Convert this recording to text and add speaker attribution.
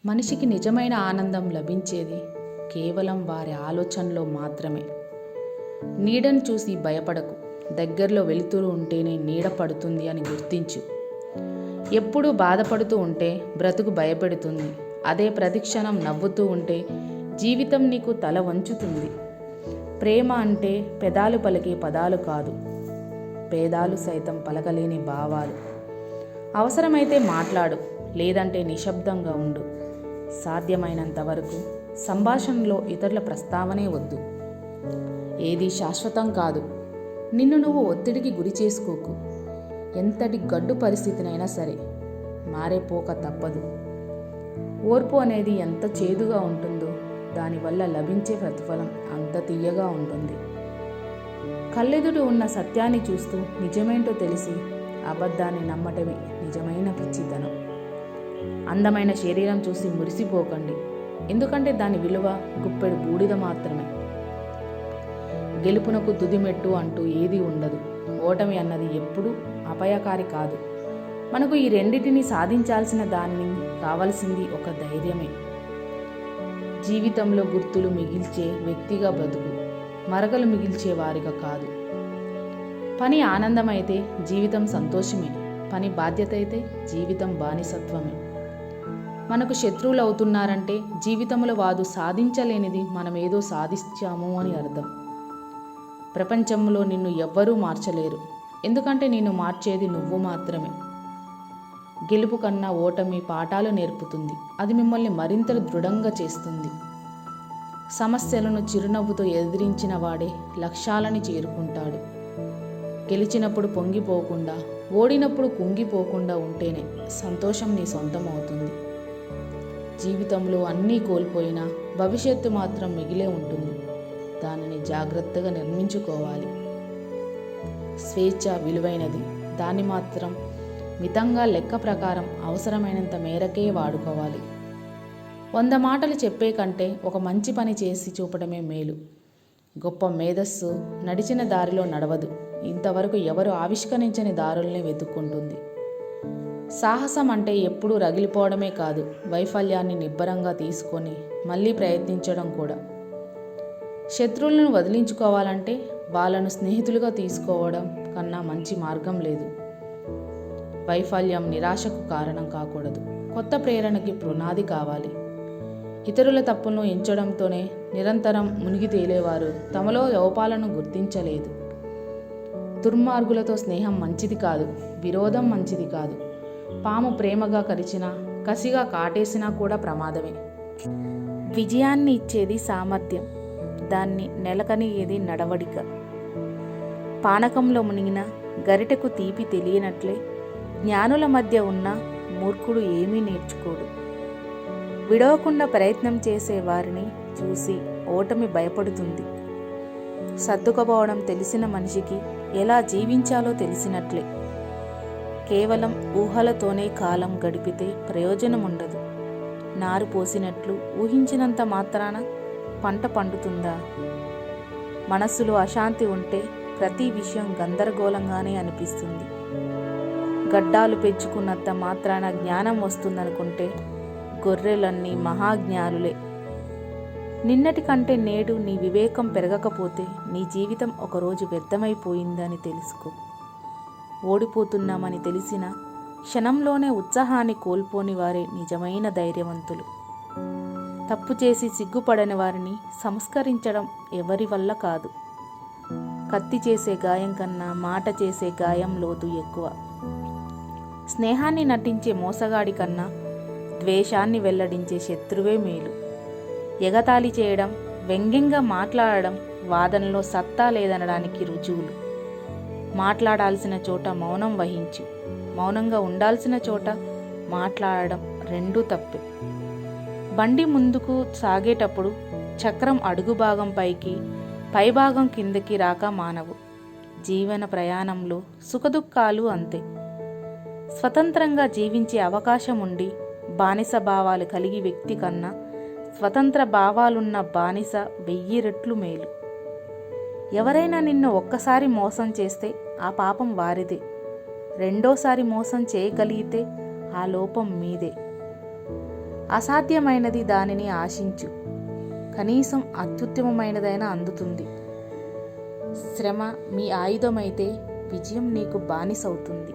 Speaker 1: మనిషికి నిజమైన ఆనందం లభించేది కేవలం వారి ఆలోచనలో మాత్రమే. నీడను చూసి భయపడకు, దగ్గరలో వెలుతురు ఉంటేనే నీడ పడుతుంది అని గుర్తించు. ఎప్పుడూ బాధపడుతూ ఉంటే బ్రతుకు భయపెడుతుంది. అదే ప్రతిక్షణం నవ్వుతూ ఉంటే జీవితం నీకు తల వంచుతుంది. ప్రేమ అంటే పెదాలు పలికే పదాలు కాదు, పేదాలు సైతం పలకలేని భావాలు. అవసరమైతే మాట్లాడు, లేదంటే నిశ్శబ్దంగా ఉండు. సాధ్యమైనంత వరకు సంభాషణలో ఇతరుల ప్రస్తావనే వద్దు. ఏది శాశ్వతం కాదు. నిన్ను నువ్వు ఒత్తిడికి గురి చేసుకోకు. ఎంతటి గడ్డు పరిస్థితినైనా సరే మారేపోక తప్పదు. ఓర్పు అనేది ఎంత చేదుగా ఉంటుందో దానివల్ల లభించే ప్రతిఫలం అంత తీయగా ఉంటుంది. కళ్ళెదుట ఉన్న సత్యాన్ని చూస్తూ నిజమేంటో తెలిసి అబద్ధాన్ని నమ్మటమే నిజమైన పిచ్చితనం. అందమైన శరీరం చూసి మురిసిపోకండి, ఎందుకంటే దాని విలువ గుప్పెడు బూడిద మాత్రమే. గెలుపునకు తుదిమెట్టు అంటూ ఏదీ ఉండదు. ఓటమి అన్నది ఎప్పుడూ అపాయకారి కాదు. మనకు ఈ రెండిటిని సాధించాల్సిన దాన్ని కావలసింది ఒక ధైర్యమే. జీవితంలో గుర్తులు మిగిల్చే వ్యక్తిగా బ్రతుకు, మరకలు మిగిల్చే వారిగా కాదు. పని ఆనందమైతే జీవితం సంతోషమే, పని బాధ్యత అయితే జీవితం బానిసత్వమే. మనకు శత్రువులు అవుతున్నారంటే జీవితంలో వారు సాధించలేనిది మనం ఏదో సాధించాము అని అర్థం. ప్రపంచంలో నిన్ను ఎవ్వరూ మార్చలేరు, ఎందుకంటే నిన్ను మార్చేది నువ్వు మాత్రమే. గెలుపు కన్నా ఓటమి పాఠాలు నేర్పుతుంది, అది మిమ్మల్ని మరింత దృఢంగా చేస్తుంది. సమస్యలను చిరునవ్వుతో ఎదిరించిన వాడే లక్ష్యాలని చేరుకుంటాడు. గెలిచినప్పుడు పొంగిపోకుండా, ఓడినప్పుడు కుంగిపోకుండా ఉంటేనే సంతోషం నీ సొంతం అవుతుంది. జీవితంలో అన్నీ కోల్పోయినా భవిష్యత్తు మాత్రం మిగిలే ఉంటుంది. దానిని జాగ్రత్తగా నిర్మించుకోవాలి. స్వేచ్ఛ విలువైనది, దాన్ని మాత్రం మితంగా లెక్క ప్రకారం అవసరమైనంత మేరకే వాడుకోవాలి. 100 మాటలు చెప్పే కంటే ఒక మంచి పని చేసి చూపడమే మేలు. గొప్ప మేధస్సు నడిచిన దారిలో నడవదు, ఇంతవరకు ఎవరు ఆవిష్కరించని దారుల్ని వెతుక్కుంటుంది. సాహసం అంటే ఎప్పుడూ రగిలిపోవడమే కాదు, వైఫల్యాన్ని నిబ్బరంగా తీసుకొని మళ్ళీ ప్రయత్నించడం కూడా. శత్రువులను వదిలించుకోవాలంటే వాళ్ళను స్నేహితులుగా తీసుకోవడం కన్నా మంచి మార్గం లేదు. వైఫల్యం నిరాశకు కారణం కాకూడదు, కొత్త ప్రేరణకి పునాది కావాలి. ఇతరుల తప్పులను ఎంచడంతోనే నిరంతరం మునిగి తేలేవారు తమలో లోపాలను గుర్తించలేదు. దుర్మార్గులతో స్నేహం మంచిది కాదు, విరోధం మంచిది కాదు. పాము ప్రేమగా కరిచినా, కసిగా కాటేసినా కూడా ప్రమాదమే. విజయాన్ని ఇచ్చేది సామర్థ్యం, దాన్ని నెలకనియేది నడవడిక. పానకంలో మునిగిన గరిటెకు తీపి తెలియనట్లే జ్ఞానుల మధ్య ఉన్న మూర్ఖుడు ఏమీ నేర్చుకోడు. విడవకుండా ప్రయత్నం చేసే వారిని చూసి ఓటమి భయపడుతుంది. సర్దుకుపోవడం తెలిసిన మనిషికి ఎలా జీవించాలో తెలిసినట్లే. కేవలం ఊహలతోనే కాలం గడిపితే ప్రయోజనం ఉండదు. నారు పోసినట్లు ఊహించినంత మాత్రాన పంట పండుతుందా? మనస్సులో అశాంతి ఉంటే ప్రతి విషయం గందరగోళంగానే అనిపిస్తుంది. గడ్డాలు పెంచుకున్నంత మాత్రాన జ్ఞానం వస్తుందనుకుంటే గొర్రెలన్నీ మహాజ్ఞానులే. నిన్నటి కంటే నేడు నీ వివేకం పెరగకపోతే నీ జీవితం ఒకరోజు వ్యర్థమైపోయిందని తెలుసుకో. ఓడిపోతున్నామని తెలిసిన క్షణంలోనే ఉత్సాహాన్ని కోల్పోని వారే నిజమైన ధైర్యవంతులు. తప్పు చేసి సిగ్గుపడని వారిని సంస్కరించడం ఎవరి వల్ల కాదు. కత్తి చేసే గాయం కన్నా మాట చేసే గాయం లోతు ఎక్కువ. స్నేహాన్ని నటించే మోసగాడి కన్నా ద్వేషాన్ని వెల్లడించే శత్రువే మేలు. ఎగతాళి చేయడం, వ్యంగ్యంగా మాట్లాడడం వాదనలో సత్తా లేదనడానికి రుజువులు. మాట్లాడాల్సిన చోట మౌనం వహించు, మౌనంగా ఉండాల్సిన చోట మాట్లాడడం రెండూ తప్పే. బండి ముందుకు సాగేటప్పుడు చక్రం అడుగు భాగం పైకి, పైభాగం కిందకి రాక మానవు. జీవన ప్రయాణంలో సుఖదుఖాలు అంతే. స్వతంత్రంగా జీవించే అవకాశం ఉండి బానిస భావాలు కలిగి వ్యక్తి కన్నా స్వతంత్ర భావాలున్న బానిస 1000 రెట్లు మేలు. ఎవరైనా నిన్ను ఒక్కసారి మోసం చేస్తే ఆ పాపం వారిదే. రెండోసారి మోసం చేయగలిగితే ఆ లోపం మీదే. అసాధ్యమైనది దానిని ఆశించు, కనీసం అత్యుత్తమమైనదైనా అందుతుంది. శ్రమ మీ ఆయుధమైతే విజయం నీకు బానిసవుతుంది.